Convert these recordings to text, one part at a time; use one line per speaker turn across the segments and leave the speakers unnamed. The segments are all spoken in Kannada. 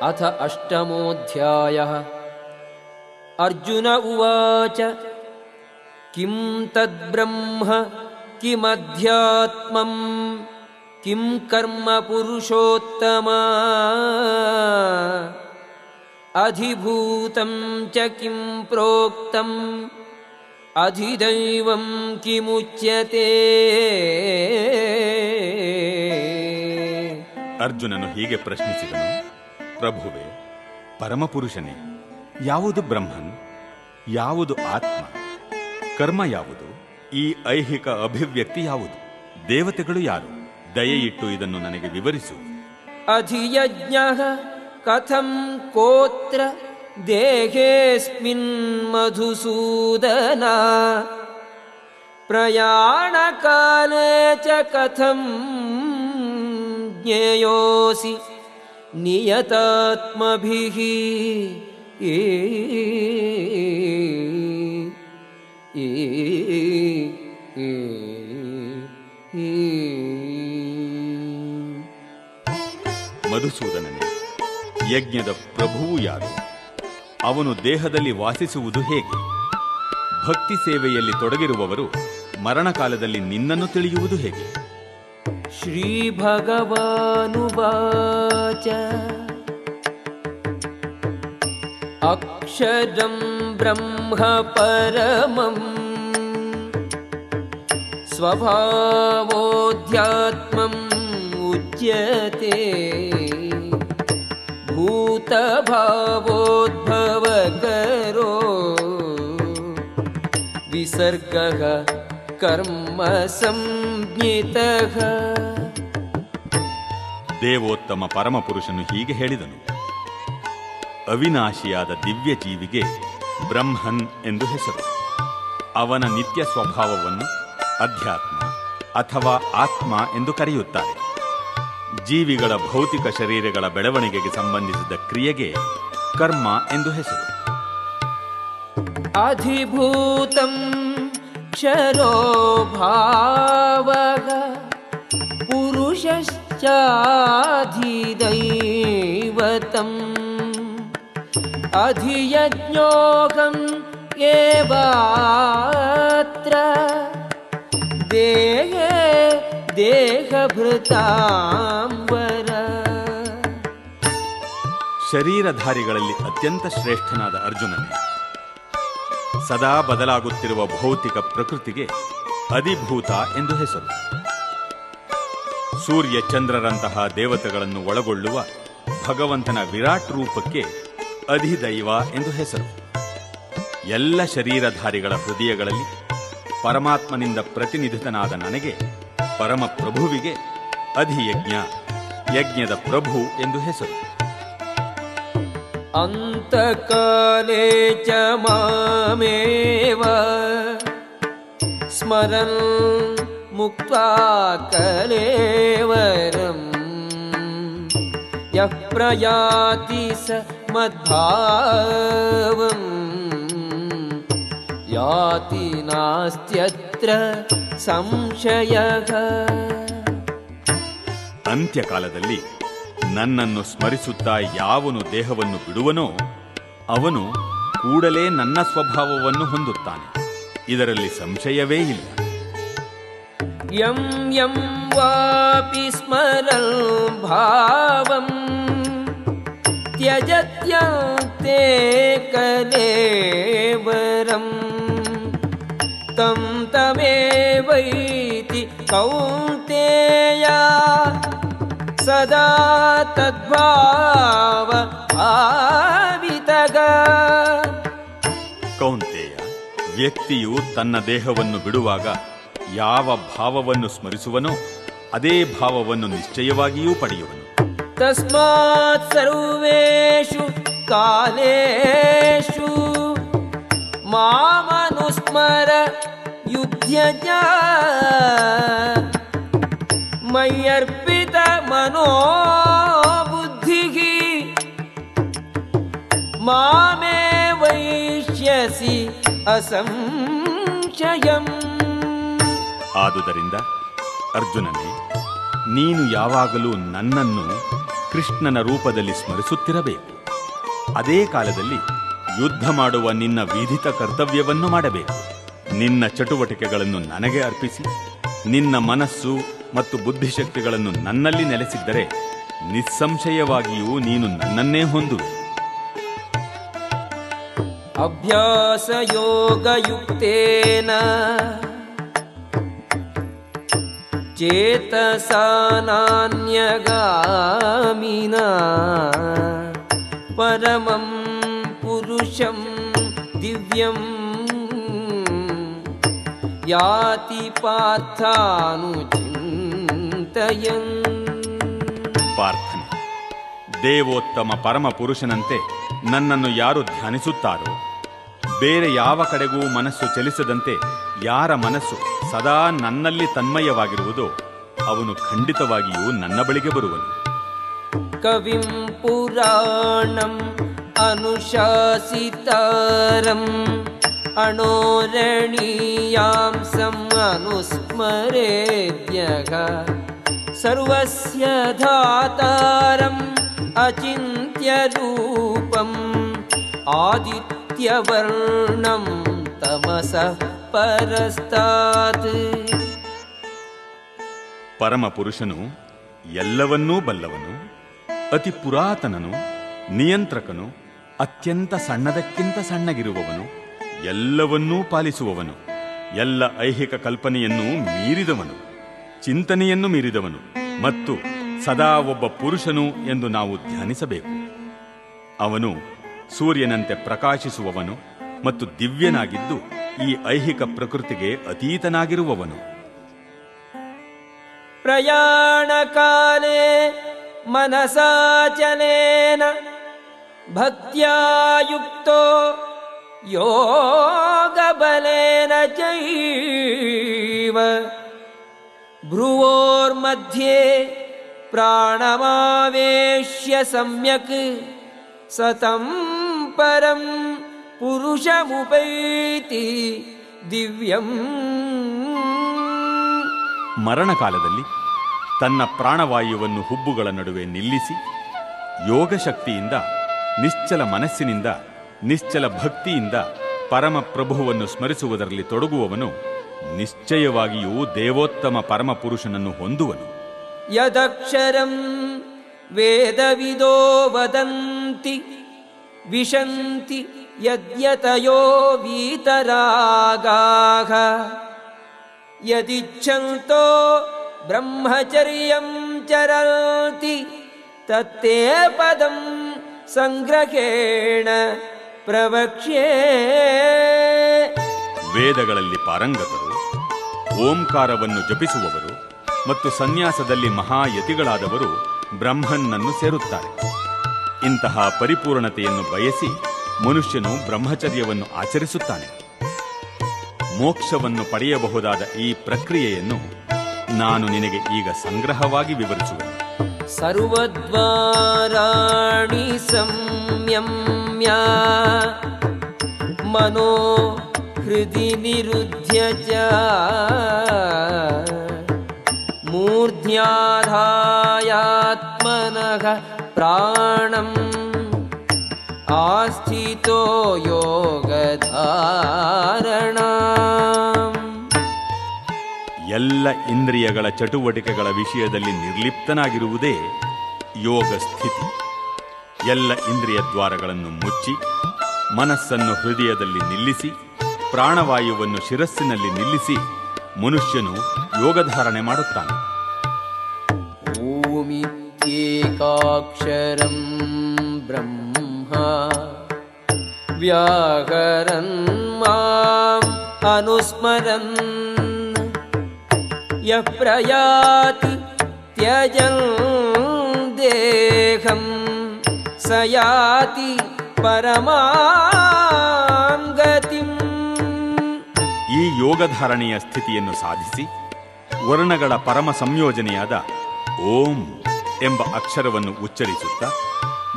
ಅಥ ಅಷ್ಟಮೋऽಧ್ಯಾಯಃ. ಅರ್ಜುನ ಉವಾಚ ಕಿಂ ತದ್ಬ್ರಹ್ಮ ಕಿಮಧ್ಯಾತ್ಮಂ ಕಿಂ ಕರ್ಮ ಪುರುಷೋತ್ತಮ ಅಧಿಭೂತಂ ಚ ಕಿಂ ಪ್ರೋಕ್ತಂ ಅಧಿದೈವಂ ಕಿಮುಚ್ಯತೆ.
ಅರ್ಜುನನು ಹೀಗೆ ಪ್ರಶ್ನಿಸಿದನು, ಪ್ರಭುವೇ, ಪರಮಪುರುಷನೇ, ಯಾವುದು ಬ್ರಹ್ಮನ್, ಯಾವುದು ಆತ್ಮ, ಕರ್ಮ ಯಾವುದು, ಈ ಐಹಿಕ ಅಭಿವ್ಯಕ್ತಿ ಯಾವುದು, ದೇವತೆಗಳು ಯಾರು? ದಯೆಯಿಟ್ಟು ಇದನ್ನು ನನಗೆ ವಿವರಿಸು.
ಅಧಿಯಜ್ಞಃ ಕಥಂ ಕೋತ್ರ ದೇಹೇಸ್ಮಿನ್ ಮಧುಸೂದನ ಪ್ರಯಾಣ ಕಾಲೇ ಚ ಕಥಂ ಜ್ಞೇಯೋಸಿ ನಿಯತಾತ್ಮಭಿಃ.
ಮಧುಸೂದನನೇ, ಯಜ್ಞದ ಪ್ರಭುವು ಯಾರು? ಅವನು ದೇಹದಲ್ಲಿ ವಾಸಿಸುವುದು ಹೇಗೆ? ಭಕ್ತಿ ಸೇವೆಯಲ್ಲಿ ತೊಡಗಿರುವವರು ಮರಣಕಾಲದಲ್ಲಿ ನಿನ್ನನ್ನು ತಿಳಿಯುವುದು ಹೇಗೆ?
ಶ್ರೀ ಭಗವಾನುವಾಚ ಅಕ್ಷರಂ ಬ್ರಹ್ಮ ಪರಮಂ ಸ್ವಭಾವೋಧ್ಯಾತ್ಮಂ ಉಚ್ಯತೆ ಭೂತಭಾವೋದ್ಭವಕರೋ ವಿಸರ್ಗಃ ಕರ್ಮ ಸಂಜ್ಞಿತಃ.
ದೇವೋತ್ತಮ ಪರಮಪುರುಷನು ಹೀಗೆ ಹೇಳಿದನು, ಅವಿನಾಶಿಯಾದ ದಿವ್ಯ ಜೀವಿಗೆ ಬ್ರಹ್ಮನ್ ಎಂದು ಹೆಸರು. ಅವನ ನಿತ್ಯ ಸ್ವಭಾವವನ್ನು ಅಧ್ಯಾತ್ಮ ಅಥವಾ ಆತ್ಮ ಎಂದು ಕರೆಯುತ್ತಾರೆ. ಜೀವಿಗಳ ಭೌತಿಕ ಶರೀರಗಳ ಬೆಳವಣಿಗೆಗೆ ಸಂಬಂಧಿಸಿದ ಕ್ರಿಯೆಗೆ ಕರ್ಮ ಎಂದು ಹೆಸರು.
ಅಧಿಭೂತಂ ಕ್ಷರೋ ಭಾವಃ ಪುರುಷಶ್ಚಾಧಿದೈವತಂ ಅಧಿಯಜ್ಞೋಹಂ ಏವಾತ್ರ ದೇಹೇ ದೇಹಭೃತಾಂಬರ.
ಶರೀರಧಾರಿಗಳಲ್ಲಿ ಅತ್ಯಂತ ಶ್ರೇಷ್ಠನಾದ ಅರ್ಜುನನೇ, ಸದಾ ಬದಲಾಗುತ್ತಿರುವ ಭೌತಿಕ ಪ್ರಕೃತಿಗೆ ಅಧಿಭೂತ ಎಂದು ಹೆಸರು. ಸೂರ್ಯ ಚಂದ್ರರಂತಹ ದೇವತೆಗಳನ್ನು ಒಳಗೊಳ್ಳುವ ಭಗವಂತನ ವಿರಾಟ್ ರೂಪಕ್ಕೆ ಅಧಿದೈವ ಎಂದು ಹೆಸರು. ಎಲ್ಲ ಶರೀರಧಾರಿಗಳ ಹೃದಯಗಳಲ್ಲಿ ಪರಮಾತ್ಮನಿಂದ ಪ್ರತಿನಿಧಿತನಾದ ನನಗೆ, ಪರಮ ಪ್ರಭುವಿಗೆ ಅಧಿಯಜ್ಞ, ಯಜ್ಞದ ಪ್ರಭು ಎಂದು ಹೆಸರು.
ಅಂತಕಾಲೇ ಚ ಮಾಮೇವ ಸ್ಮರನ್ ಮುಕ್ತ್ವಾ ಕಲೇವರಂ ಯಃ ಪ್ರಯಾತಿ ಸ ಮದ್ಭಾವಂ ಯಾತಿ ನಾಸ್ತ್ಯತ್ರ ಸಂಶಯಃ.
ಅಂತ್ಯಕಾಲದಲ್ಲಿ ನನ್ನನ್ನು ಸ್ಮರಿಸುತ್ತಾ ಯಾವನು ದೇಹವನ್ನು ಬಿಡುವನೋ ಅವನು ಕೂಡಲೇ ನನ್ನ ಸ್ವಭಾವವನ್ನು ಹೊಂದುತ್ತಾನೆ, ಇದರಲ್ಲಿ ಸಂಶಯವೇ ಇಲ್ಲ.
ಯಂ ಯಂ ವಾಪಿ ಸ್ಮರನ್ ಭಾವಂ ತ್ಯಜತ್ಯಂತೆ ಕಲೇವರಂ ತಂ ತಮೇವೈತಿ ಕೌಂತೇಯ ಸದಾ ತದ್ಭಾವ ಭಾವಿತಗ.
ಕೌಂತೆಯ, ವ್ಯಕ್ತಿಯು ತನ್ನ ದೇಹವನ್ನು ಬಿಡುವಾಗ ಯಾವ ಭಾವವನ್ನು ಸ್ಮರಿಸುವನೋ ಅದೇ ಭಾವವನ್ನು ನಿಶ್ಚಯವಾಗಿಯೂ ಪಡೆಯುವನು.
ತಸ್ಮಾತ್ ಸರ್ವೇಷು ಕಾಲೇಷು ಮಾಮನುಸ್ಮರ ಯುಧ್ಯಜ ಮಯ್ಯರ್ಪಿತ ಮನೋ ಬುದ್ಧಿಃ ಮಾಮೇ ವೈಷ್ಯಸಿ ಅಸಂಶಯಂ.
ಆದುದರಿಂದ ಅರ್ಜುನನೇ, ನೀನು ಯಾವಾಗಲೂ ನನ್ನನ್ನು ಕೃಷ್ಣನ ರೂಪದಲ್ಲಿ ಸ್ಮರಿಸುತ್ತಿರಬೇಕು. ಅದೇ ಕಾಲದಲ್ಲಿ ಯುದ್ಧ ಮಾಡುವ ನಿನ್ನ ವಿಧಿತ ಕರ್ತವ್ಯವನ್ನು ಮಾಡಬೇಕು. ನಿನ್ನ ಚಟುವಟಿಕೆಗಳನ್ನು ನನಗೆ ಅರ್ಪಿಸಿ ನಿನ್ನ ಮನಸ್ಸು ಮತ್ತು ಬುದ್ಧಿಶಕ್ತಿಗಳನ್ನು ನನ್ನಲ್ಲಿ ನೆಲೆಸಿದ್ದರೆ ನಿಸ್ಸಂಶಯವಾಗಿಯೂ ನೀನು ನನ್ನನ್ನೇ ಹೊಂದುವೆ.
ಅಭ್ಯಾಸ ಯೋಗಯುಕ್ತೇನ ಚೇತಸಾ ನಾನ್ಯಗಾಮಿನ ಪರಮಂ ಪುರುಷಂ ದಿವ್ಯಂ ಯಾತಿ ಪಾರ್ಥಾನುಚಿಂತಯನ್.
ಪ್ರಾರ್ಥನೆ. ದೇವೋತ್ತಮ ಪರಮ ಪುರುಷನಂತೆ ನನ್ನನ್ನು ಯಾರು ಧ್ಯಾನಿಸುತ್ತಾರೋ, ಬೇರೆ ಯಾವ ಕಡೆಗೂ ಮನಸ್ಸು ಚಲಿಸದಂತೆ ಯಾರ ಮನಸ್ಸು ಸದಾ ನನ್ನಲ್ಲಿ ತನ್ಮಯವಾಗಿರುವುದೋ ಅವನು ಖಂಡಿತವಾಗಿಯೂ ನನ್ನ ಬಳಿಗೆ ಬರುವನು.
ಕವಿಂ ಪುರಾಣಂ ಅನುಶಾಸಿತಾರಂ ಅಣೋರಣೀಯಾಂಸಂ ಅನುಸ್ಮರೇದ್ಯಃ ಸರ್ವಸ್ಯ ಧಾತಾರಂ ಅಚಿಂತ್ಯ ರೂಪಂ ಆದಿತ್ಯವರ್ಣಂ ತಮಸಃ ಪರಸ್ತಾತ್.
ಪರಮಪುರುಷನು ಎಲ್ಲವನ್ನೂ ಬಲ್ಲವನು, ಅತಿ ಪುರಾತನನು, ನಿಯಂತ್ರಕನು, ಅತ್ಯಂತ ಸಣ್ಣದಕ್ಕಿಂತ ಸಣ್ಣಗಿರುವವನು, ಎಲ್ಲವನ್ನೂ ಪಾಲಿಸುವವನು, ಎಲ್ಲ ಐಹಿಕ ಕಲ್ಪನೆಯನ್ನು ಮೀರಿದವನು, ಚಿಂತನೆಯನ್ನು ಮೀರಿದವನು ಮತ್ತು ಸದಾ ಒಬ್ಬ ಪುರುಷನು ಎಂದು ನಾವು ಧ್ಯಾನಿಸಬೇಕು. ಅವನು ಸೂರ್ಯನಂತೆ ಪ್ರಕಾಶಿಸುವವನು ಮತ್ತು ದಿವ್ಯನಾಗಿದ್ದು ಈ ಐಹಿಕ ಪ್ರಕೃತಿಗೆ ಅತೀತನಾಗಿರುವವನು.
ಪ್ರಯಾಣ ಕಾಲೇ ಮನಸಾಚಲೇನ ಭಕ್ತ್ಯಾ ಯುಕ್ತೋ ಯೋಗ ಬಲೇನ ಚೈವ ಭ್ರುವೋರ್ಮಧ್ಯೆ ಪ್ರಾಣಮಾವೇಶ್ಯ ಸಮ್ಯಕ್ ಸತಂ ಪರಂ ಪುರುಷಮುಪೈತಿ ದಿವ್ಯಂ.
ಮರಣಕಾಲದಲ್ಲಿ ತನ್ನ ಪ್ರಾಣವಾಯುವನ್ನು ಹುಬ್ಬುಗಳ ನಡುವೆ ನಿಲ್ಲಿಸಿ ಯೋಗಶಕ್ತಿಯಿಂದ, ನಿಶ್ಚಲ ಮನಸ್ಸಿನಿಂದ, ನಿಶ್ಚಲ ಭಕ್ತಿಯಿಂದ ಪರಮ ಪ್ರಭುವನ್ನು ಸ್ಮರಿಸುವುದರಲ್ಲಿ ತೊಡಗುವವನು ನಿಶ್ಚಯವಾಗಿಯೂ ದೇವೋತ್ತಮ ಪರಮಪುರುಷನನ್ನು ಹೊಂದುವನು.
ಯದಕ್ಷರಂ ವೇದವಿದೋ ವದಂತಿ ವಿಶಂತಿ ಯದ್ಯತಯೋ ವೀತರಾಗಾಃ ಯದಿಚ್ಛಂತೋ ಬ್ರಹ್ಮಚರ್ಯಂ ಚರಂತಿ ತತ್ತೇ ಪದಂ ಸಂಗ್ರಹೇಣ ಪ್ರವಕ್ಷ್ಯೇ.
ವೇದಗಳಲ್ಲಿ ಪಾರಂಗತರು, ಓಂಕಾರವನ್ನು ಜಪಿಸುವವರು ಮತ್ತು ಸನ್ಯಾಸದಲ್ಲಿ ಮಹಾಯತಿಗಳಾದವರು ಬ್ರಹ್ಮನ್ನನ್ನು ಸೇರುತ್ತಾರೆ. ಇಂತಹ ಪರಿಪೂರ್ಣತೆಯನ್ನು ಬಯಸಿ ಮನುಷ್ಯನು ಬ್ರಹ್ಮಚರ್ಯವನ್ನು ಆಚರಿಸುತ್ತಾನೆ. ಮೋಕ್ಷವನ್ನು ಪಡೆಯಬಹುದಾದ ಈ ಪ್ರಕ್ರಿಯೆಯನ್ನು ನಾನು ನಿನಗೆ ಈಗ ಸಂಗ್ರಹವಾಗಿ ವಿವರಿಸುವೆನು.
ಸರ್ವದ್ವಾರಾಣಿ ಸಂಯಮ್ಯ ಮನೋ ಹೃದಿ ನಿರುಧ್ಯ ಚ ಮೂರ್ಧ್ಯಾಧಾಯಾತ್ಮನಃ ಪ್ರಾಣಂ ಆಸ್ಥಿತೋ ಯೋಗಧಾರಣಾಂ.
ಎಲ್ಲ ಇಂದ್ರಿಯಗಳ ಚಟುವಟಿಕೆಗಳ ವಿಷಯದಲ್ಲಿ ನಿರ್ಲಿಪ್ತನಾಗಿರುವುದೇ ಯೋಗ ಸ್ಥಿತಿ. ಎಲ್ಲ ಇಂದ್ರಿಯ ದ್ವಾರಗಳನ್ನು ಮುಚ್ಚಿ ಮನಸ್ಸನ್ನು ಹೃದಯದಲ್ಲಿ ನಿಲ್ಲಿಸಿ ಪ್ರಾಣವಾಯುವನ್ನು ಶಿರಸ್ಸಿನಲ್ಲಿ ನಿಲ್ಲಿಸಿ ಮನುಷ್ಯನು ಯೋಗಧಾರಣೆ ಮಾಡುತ್ತಾನೆ.
ಓಮಿತ್ಯೇಕಾಕ್ಷರಂ ಬ್ರಹ್ಮ ವ್ಯಾಕರನ್ ಮಾಂ ಅನುಸ್ಮರನ್ ಯಃ ಪ್ರಯಾತಿ ತ್ಯಜನ್ ದೇಹಂ ಸ ಯಾತಿ ಪರಮಾಂ ಗತಿಂ.
ಈ ಯೋಗಧಾರಣೆಯ ಸ್ಥಿತಿಯನ್ನು ಸಾಧಿಸಿ ವರ್ಣಗಳ ಪರಮ ಸಂಯೋಜನೆಯಾದ ಓಂ ಎಂಬ ಅಕ್ಷರವನ್ನು ಉಚ್ಚರಿಸುತ್ತಾ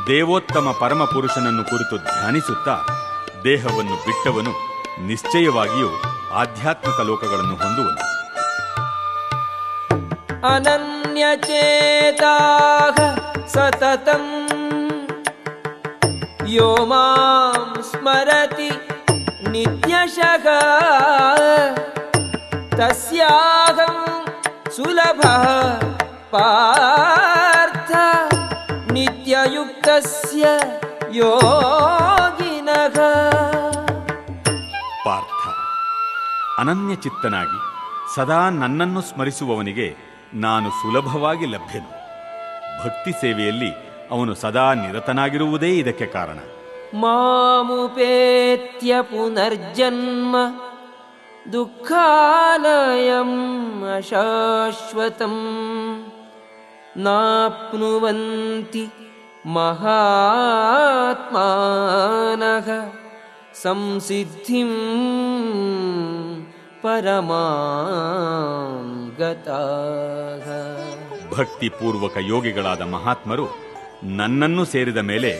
ದೇವೋತ್ತಮ ಪರಮಪುರುಷನನ್ನು ಕುರಿತು ಧ್ಯಾನಿಸುತ್ತಾ ದೇಹವನ್ನು ಬಿಟ್ಟವನು ನಿಶ್ಚಯವಾಗಿಯೂ ಆಧ್ಯಾತ್ಮಿಕ ಲೋಕಗಳನ್ನು ಹೊಂದುವನು.
ಅನನ್ಯಚೇತಾಃ ಸತತಂ ಯೋ ಮಾಂ ಸ್ಮರತಿ ನಿತ್ಯಶಃ ತಸ್ಯಾಹಂ ಸುಲಭಃ ಪಾರ್ಥ ನಿತ್ಯಯುಕ್ತಸ್ಯ ಯೋಗಿನಃ.
ಪಾರ್ಥ, ಅನನ್ಯಚಿತ್ತನಾಗಿ ಸದಾ ನನ್ನನ್ನು ಸ್ಮರಿಸುವವನಿಗೆ ನಾನು ಸುಲಭವಾಗಿ ಲಭ್ಯನು. ಭಕ್ತಿ ಸೇವೆಯಲ್ಲಿ ಅವನು ಸದಾ ನಿರತನಾಗಿರುವುದೇ ಇದಕ್ಕೆ ಕಾರಣ.
ಮಾಮುಪೇತ್ಯ ಪುನರ್ಜನ್ಮ ದುಃಖಾಲಯಂ ಅಶಾಶ್ವತಂ ನಾಪ್ನುವಂತಿ ಮಹಾತ್ಮಾನಃ ಸಂಸಿದ್ಧಿಂ ಪರಮಾಂ ಗತಾಃ.
ಭಕ್ತಿಪೂರ್ವಕ ಯೋಗಿಗಳಾದ ಮಹಾತ್ಮರು ನನ್ನನ್ನು ಸೇರಿದ ಮೇಲೆ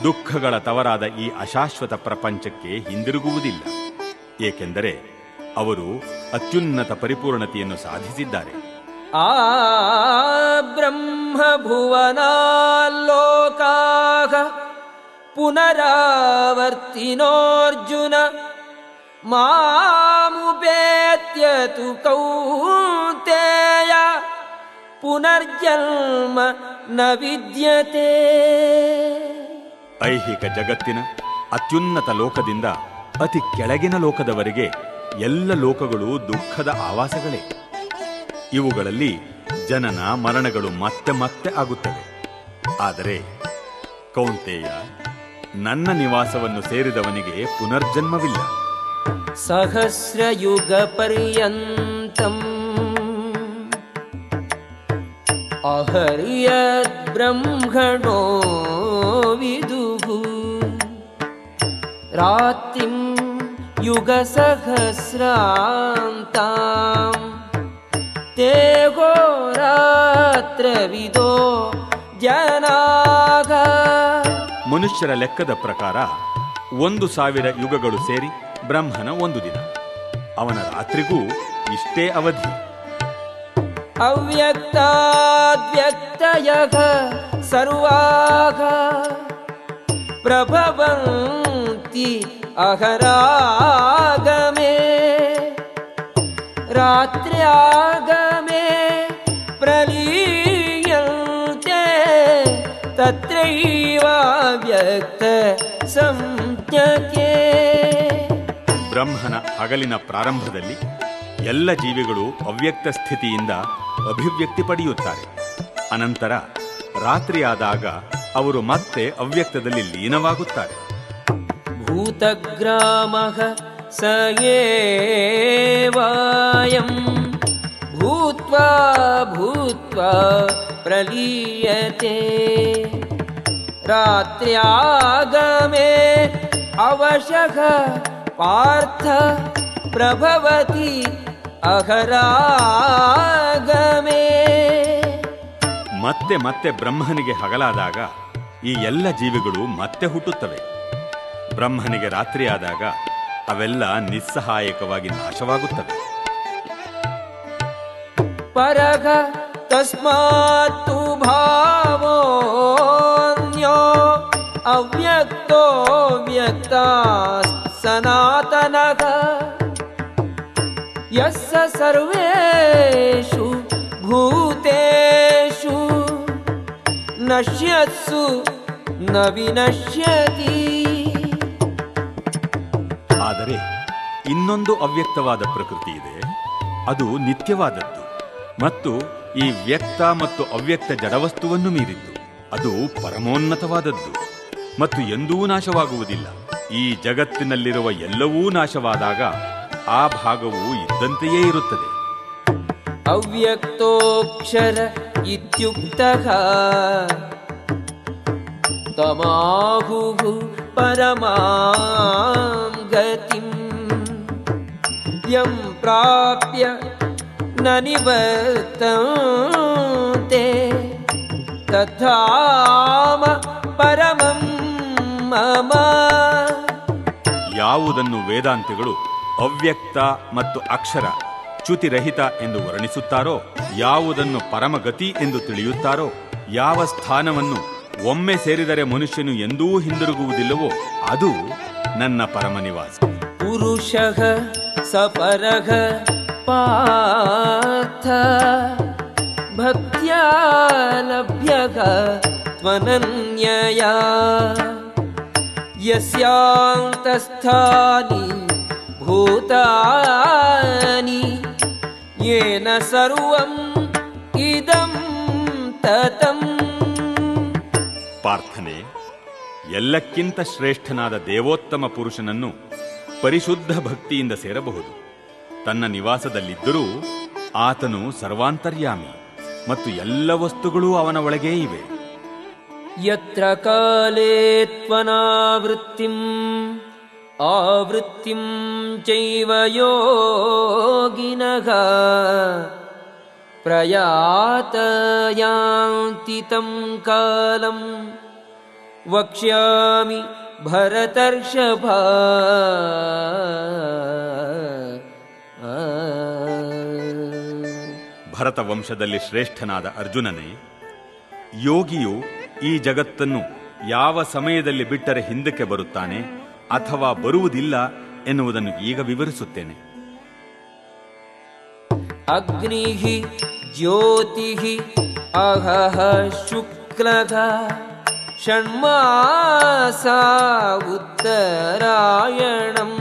ದುಃಖಗಳ ತವರಾದ ಈ ಅಶಾಶ್ವತ ಪ್ರಪಂಚಕ್ಕೆ ಹಿಂದಿರುಗುವುದಿಲ್ಲ. ಏಕೆಂದರೆ ಅವರು ಅತ್ಯುನ್ನತ ಪರಿಪೂರ್ಣತೆಯನ್ನು ಸಾಧಿಸಿದ್ದಾರೆ.
ಆ ಬ್ರಹ್ಮ ಭುವನಾಲೋಕಾಃ ಪುನರಾವರ್ತಿನೋರ್ಜುನ ಮಾಮುಪೇತ್ಯ ತು ಕೌಂತೇಯ ಪುನರ್ಜನ್ಮ ನ ವಿದ್ಯತೆ.
ಐಹಿಕ ಜಗತ್ತಿನ ಅತ್ಯುನ್ನತ ಲೋಕದಿಂದ ಅತಿ ಕೆಳಗಿನ ಲೋಕದವರೆಗೆ ಎಲ್ಲ ಲೋಕಗಳು ದುಃಖದ ಆವಾಸಗಳೇ. ಇವುಗಳಲ್ಲಿ ಜನನ ಮರಣಗಳು ಮತ್ತೆ ಮತ್ತೆ ಆಗುತ್ತವೆ. ಆದರೆ ಕೌಂತೇಯ, ನನ್ನ ನಿವಾಸವನ್ನು ಸೇರಿದವನಿಗೆ ಪುನರ್ಜನ್ಮವಿಲ್ಲ.
ಸಹಸ್ರಯುಗ ಪರ್ಯಂತಂ ಅಹರ್ಯದ್ ಬ್ರಹ್ಮಣೋ ವಿದುಃ ರಾತ್ರಿಂ ಯುಗ ಸಹಸ್ರಾಂತಾಂ ತೇ ಹೋರಾತ್ರವಿದೋ ಜನಾಃ.
ಮನುಷ್ಯರ ಲೆಕ್ಕದ ಪ್ರಕಾರ 1,000 ಯುಗಗಳು ಸೇರಿ ಬ್ರಹ್ಮನ ಒಂದು ದಿನ. ಅವನ ರಾತ್ರಿಗೂ ಇಷ್ಟೇ ಅವಧಿ.
ಅವ್ಯಕ್ತಾದ್ವ್ಯಕ್ತಯಃ ಸರ್ವಾಃ ಪ್ರಭವಂತಿ ಅಹರಾಗಮೇ ರಾತ್ರ್ಯಾಗಮೇ ಪ್ರಲೀಯಂತೆ ತತ್ರೈವ ವ್ಯಕ್ತ ಸಂಜ್ಞಕೆ.
ಬ್ರಹ್ಮನ ಹಗಲಿನ ಪ್ರಾರಂಭದಲ್ಲಿ ಎಲ್ಲ ಜೀವಿಗಳು ಅವ್ಯಕ್ತ ಸ್ಥಿತಿಯಿಂದ ಅಭಿವ್ಯಕ್ತಿ ಪಡೆಯುತ್ತಾರೆ. ಅನಂತರ ರಾತ್ರಿಯಾದಾಗ ಅವರು ಮತ್ತೆ ಅವ್ಯಕ್ತದಲ್ಲಿ ಲೀನವಾಗುತ್ತಾರೆ.
ಭೂತಗ್ರಾಮಃ ಸ ಏವಾಯಂ ಭೂತ್ವಾ ಭೂತ್ವಾ ಪ್ರಲೀಯತೆ ರಾತ್ರ್ಯಾಗಮೇ ಅವಶಃ ಪಾರ್ಥ ಪ್ರಭವತಿ ಅಹರಾಗಮೇ.
ಮತ್ತೆ ಮತ್ತೆ ಬ್ರಹ್ಮನಿಗೆ ಹಗಲಾದಾಗ ಈ ಎಲ್ಲ ಜೀವಿಗಳು ಮತ್ತೆ ಹುಟ್ಟುತ್ತವೆ. ಬ್ರಹ್ಮನಿಗೆ ರಾತ್ರಿಯಾದಾಗ ಅವೆಲ್ಲ ನಿಸ್ಸಹಾಯಕವಾಗಿ ನಾಶವಾಗುತ್ತವೆ.
ಪರಗ ತಸ್ಮಾತ್ತು ಭಾವೋನ್ಯೋ ಅವ್ಯಕ್ತೋ ವ್ಯಕ್ತ ಸನಾತನಃ ಯಸ್ಸ ಸರ್ವೇಷು ಭೂತೇಷು ನಶ್ಯತ್ಸು ನ ವಿನಶ್ಯತಿ.
ಆದರೆ ಇನ್ನೊಂದು ಅವ್ಯಕ್ತವಾದ ಪ್ರಕೃತಿ ಇದೆ. ಅದು ನಿತ್ಯವಾದದ್ದು ಮತ್ತು ಈ ವ್ಯಕ್ತ ಮತ್ತು ಅವ್ಯಕ್ತ ಜಡವಸ್ತುವನ್ನು ಮೀರಿದ್ದು. ಅದು ಪರಮೋನ್ನತವಾದದ್ದು ಮತ್ತು ಎಂದೂ ನಾಶವಾಗುವುದಿಲ್ಲ. ಈ ಜಗತ್ತಿನಲ್ಲಿರುವ ಎಲ್ಲವೂ ನಾಶವಾದಾಗ ಆ ಭಾಗವು ಇದ್ದಂತೆಯೇ ಇರುತ್ತದೆ.
ಅವ್ಯಕ್ತೋಕ್ಷರ ಇತ್ಯುಕ್ತಃ ತಮಾಹುಃ ಪರಮಾಂ ಗತಿಂ ಯಂ ಪ್ರಾಪ್ಯ ನ ನಿವರ್ತಂತೆ ತಥಾಮ ಪರಮಂ ಮಮ.
ಯಾವುದನ್ನು ವೇದಾಂತಿಗಳು ಅವ್ಯಕ್ತ ಮತ್ತು ಅಕ್ಷರ ಚ್ಯುತಿರಹಿತ ಎಂದು ವರ್ಣಿಸುತ್ತಾರೋ, ಯಾವುದನ್ನು ಪರಮಗತಿ ಎಂದು ತಿಳಿಯುತ್ತಾರೋ ಯಾವ ಸ್ಥಾನವನ್ನು ಒಮ್ಮೆ ಸೇರಿದರೆ ಮನುಷ್ಯನು ಎಂದೂ ಹಿಂದಿರುಗುವುದಿಲ್ಲವೋ ಅದು ನನ್ನ ಪರಮನಿವಾಸ.
ಪುರುಷಃ ಸಪರಃ ಪಾರ್ಥ ಭಕ್ತ್ಯಾ ಲಭ್ಯಃ ತ್ವನನ್ಯಯಾ ಯಸ್ಯಾಂತಸ್ಥಾನಿ ಭೂತಾನಿ ಯೇನ ಸರ್ವಂ ಇದಂ ತತಂ.
ಪಾರ್ಥನೆ, ಎಲ್ಲಕ್ಕಿಂತ ಶ್ರೇಷ್ಠನಾದ ದೇವೋತ್ತಮ ಪುರುಷನನ್ನು ಪರಿಶುದ್ಧ ಭಕ್ತಿಯಿಂದ ಸೇರಬಹುದು. ತನ್ನ ನಿವಾಸದಲ್ಲಿದ್ದರೂ ಆತನು ಸರ್ವಾಂತರ್ಯಾಮಿ ಮತ್ತು ಎಲ್ಲ ವಸ್ತುಗಳೂ ಅವನ ಒಳಗೇ ಇವೆ.
ಯತ್ರ ಕಾಲೇ ತ್ವನಾವೃತ್ತಿಂ ಆವೃತ್ತಿಂ ಚೈವ ಯೋಗಿನಃ ಪ್ರಯಾತ ಯಾಂತಿ ತಂ ಕಾಲಂ ವಕ್ಷ್ಯಾಮಿ ಭರತರ್ಷಭ.
ಭರತ ವಂಶದಲ್ಲಿ ಶ್ರೇಷ್ಠನಾದ ಅರ್ಜುನನೇ, ಯೋಗಿಯು ಈ ಜಗತ್ತನ್ನು ಯಾವ ಸಮಯದಲ್ಲಿ ಬಿಟ್ಟರೆ ಹಿಂದಕ್ಕೆ ಬರುತ್ತಾನೆ ಅಥವಾ ಬರುವುದಿಲ್ಲ ಎನ್ನುವುದನ್ನು ಈಗ ವಿವರಿಸುತ್ತೇನೆ.
ಅಗ್ನಿಃ ಜ್ಯೋತಿಃ ಅಹಃ ಶುಕ್ಲಃ ಷಣ್ಮಾಸಾ ಉತ್ತರಾಯಣಂ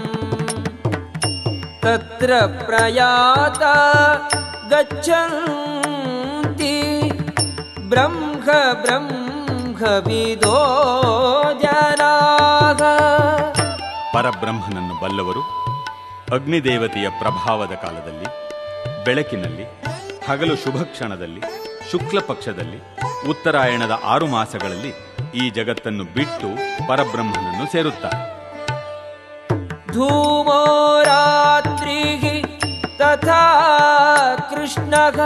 ತತ್ರ ಪ್ರಯಾತ ಗಚ್ಚಂತಿ ಬ್ರಹ್ಮ ಬ್ರಹ್ಮವಿದೋ ಜನಾಃ.
ಪರಬ್ರಹ್ಮನನ್ನು ಬಲ್ಲವರು ಅಗ್ನಿದೇವತೆಯ ಪ್ರಭಾವದ ಕಾಲದಲ್ಲಿ, ಬೆಳಕಿನಲ್ಲಿ, ಹಗಲು ಶುಭ ಕ್ಷಣದಲ್ಲಿ, ಶುಕ್ಲ ಪಕ್ಷದಲ್ಲಿ, ಉತ್ತರಾಯಣದ 6 ಮಾಸಗಳಲ್ಲಿ ಈ ಜಗತ್ತನ್ನು ಬಿಟ್ಟು ಪರಬ್ರಹ್ಮನನ್ನು ಸೇರುತ್ತಾರೆ.
ಧೂಮೋ ರಾತ್ರಿಃ ತಥಾ ಕೃಷ್ಣಃ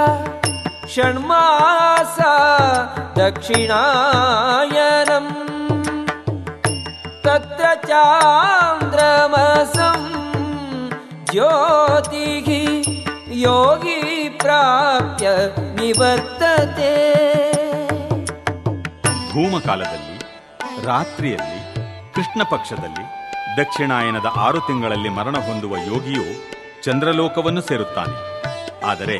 ಷಣ್ಮಾಸ ದಕ್ಷಿಣಾಯನಂ ತತ್ರ ಚಾಂದ್ರಮಸಂ ಜ್ಯೋತಿಃ ಯೋಗಿ ಪ್ರಾಪ್ಯ ನಿವರ್ತತೆ.
ಧೂಮಕಾಲದಲ್ಲಿ, ರಾತ್ರಿಯಲ್ಲಿ, ಕೃಷ್ಣ ಪಕ್ಷದಲ್ಲಿ, ದಕ್ಷಿಣಾಯನದ 6 ತಿಂಗಳಲ್ಲಿ ಮರಣ ಹೊಂದುವ ಯೋಗಿಯು ಚಂದ್ರಲೋಕವನ್ನು ಸೇರುತ್ತಾನೆ. ಆದರೆ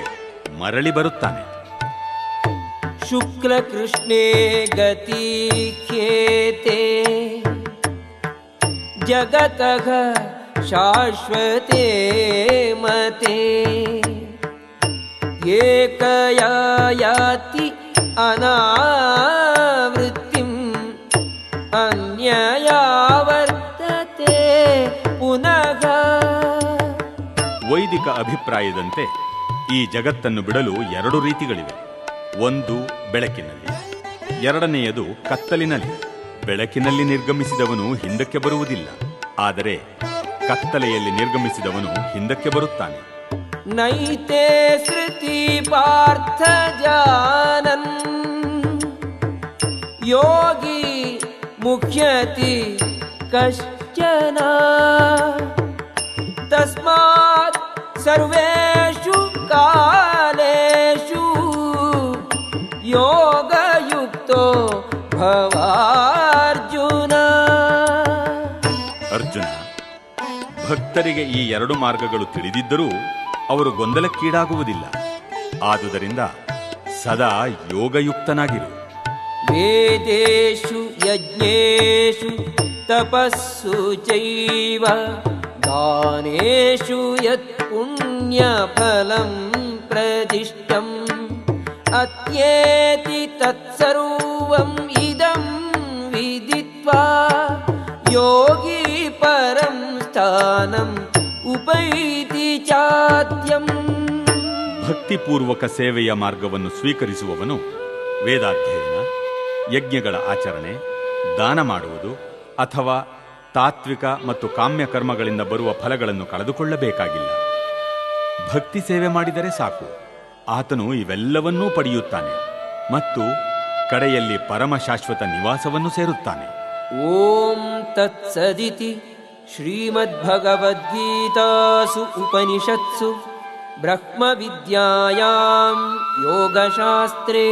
ಮರಳಿ ಬರುತ್ತಾನೆ.
ಶುಕ್ಲ ಕೃಷ್ಣೇ ಗತಿ ಖೇತೆ ಜಗತಃ ಶಾಶ್ವತೆ ಮತೆ ಏಕಯಾ ಯಾತಿ ಅನಾವೃತ್ತಿಂ ಅನ್ಯಯಾ ವರ್ತತೆ ಪುನಃ.
ವೈದಿಕ ಅಭಿಪ್ರಾಯದಂತೆ ಈ ಜಗತ್ತನ್ನು ಬಿಡಲು 2 ರೀತಿಗಳಿವೆ. ಒಂದು ಬೆಳಕಿನಲ್ಲಿ, ಎರಡನೆಯದು ಕತ್ತಲಿನಲ್ಲಿ. ಬೆಳಕಿನಲ್ಲಿ ನಿರ್ಗಮಿಸಿದವನು ಹಿಂದಕ್ಕೆ ಬರುವುದಿಲ್ಲ, ಆದರೆ ಕತ್ತಲೆಯಲ್ಲಿ ನಿರ್ಗಮಿಸಿದವನು ಹಿಂದಕ್ಕೆ ಬರುತ್ತಾನೆ.
ನೈತೆ ಶ್ರುತಿ ಪಾರ್ಥ ಜಾನನ್ ಯೋಗಿ ಮುಖ್ಯತಿ ಕಶ್ಚನ ತಸ್ಮಾತ್ ಸರ್ವೇಷು ಕಾಲೇಷು ಯೋಗಯುಕ್ತೋ ಭವಾರ್ಜುನ.
ಅರ್ಜುನ, ಭಕ್ತರಿಗೆ ಈ 2 ಮಾರ್ಗಗಳು ತಿಳಿದಿದ್ದರೂ ಅವರು ಗೊಂದಲಕ್ಕೀಡಾಗುವುದಿಲ್ಲ. ಆದುದರಿಂದ ಸದಾ ಯೋಗಯುಕ್ತನಾಗಿರು.
ವೇದೇಷು ಯಜ್ಞೇಷು ತಪಸ್ಸು ಚೈವ ದಾನೇಷು ಯತ್ ಪುಣ್ಯ ಫಲಂ ಪ್ರದಿಷ್ಟಂ ಅತ್ಯೇತಿ ತತ್ಸರ್ವಂ ಇದಂ ವಿದಿತ್ವಾ ಯೋಗಿ ಪರಂ ಸ್ಥಾನಂ ಉಪೈತಿ ಚಾದ್ಯಂ.
ಭಕ್ತಿಪೂರ್ವಕ ಸೇವೆಯ ಮಾರ್ಗವನ್ನು ಸ್ವೀಕರಿಸುವವನು ವೇದಾಧ್ಯಯನ, ಯಜ್ಞಗಳ ಆಚರಣೆ, ದಾನ ಮಾಡುವುದು ಅಥವಾ ತಾತ್ವಿಕ ಮತ್ತು ಕಾಮ್ಯ ಕರ್ಮಗಳಿಂದ ಬರುವ ಫಲಗಳನ್ನು ಕಳೆದುಕೊಳ್ಳಬೇಕಾಗಿಲ್ಲ. ಭಕ್ತಿ ಸೇವೆ ಮಾಡಿದರೆ ಸಾಕು, ಆತನು ಇವೆಲ್ಲವನ್ನೂ ಪಡೆಯುತ್ತಾನೆ ಮತ್ತು ಕಡೆಯಲ್ಲಿ ಪರಮ ಶಾಶ್ವತ ನಿವಾಸವನ್ನು ಸೇರುತ್ತಾನೆ.
ಓಂ ತತ್ಸದಿತಿ ಶ್ರೀಮದ್ಭಗವದ್ಗೀತಾಸು ಉಪನಿಷತ್ಸು ಬ್ರಹ್ಮವಿದ್ಯಾಯಾಂ ಯೋಗಶಾಸ್ತ್ರೇ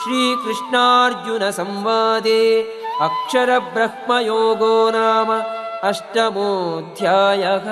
श्रीकृष्णार्जुनसंवादे अक्षरब्रह्मयोगो नाम अष्टमोऽध्यायः।